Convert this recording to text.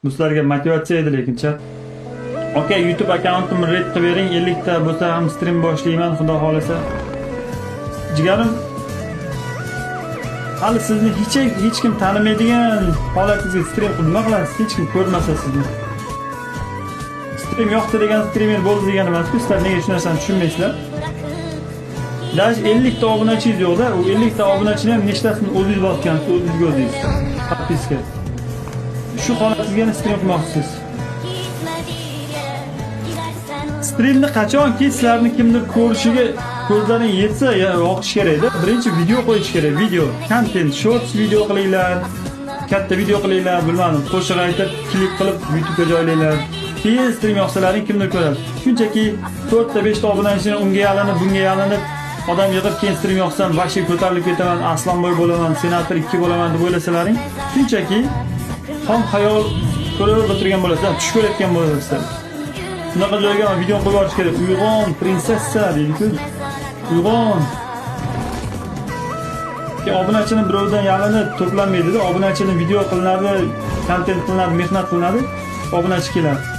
Bu sizlarga motivatsiya edi lekincha. Okay, YouTube akkauntimni red qilib bering. 50 ta bo'lsa ham stream boshlayman, xudo xolasa. Jigarim, hali sizni hech kim tanimaydigan holatingizga stream qilib nima qilasiz? Hech kim ko'rmasa sizni. Stream yo'qdi degan streamer bo'ldi degan emas-ku. Sizlar nega shu narsani tushunmaysizlar? Dash 50 ta obunachingiz yo'qda, u 50 ta obunachini ham nechtasini o'zingiz bosgansiz, o'zingizga o'zingiz. Podpiska. Shu holatingizga stream qilmoqchisiz. Streamni qachonki sizlarni kimdir ko'rishiga ko'zlaring yetsa yoqish kerak-da. Birinchi video qo'yish kerak, video, content, shorts video qilinglar, katta video qilinglar, bilmadim, qo'shiq aytib, klip qilib YouTube'ga joylanglar. Keyin stream yoqsalaring kimdir ko'radi. Shunchaki 4 ta 5 ta obunachini unga yalinib, bunga yalinib, odam yig'ib keyin stream yoqsam, vashi ko'tarilib ketaman, Aslanboy bo'laman, senator 2 bo'laman deb o'ylasalaring, shunchaki xom xayol ko'rib o'tirgan bo'lasizlar, tush ko'rayotgan bo'lasizlar. Bunaqa joyga video qo'yib olish kerak. Uyg'on, prinsessa deydi-ku. Uyg'on. Obunachini birovdan yalinib to'planmaydi-da. Obunachini video qilinadi, kontent qilinadi, mehnat qilinadi. Obunachi keladi.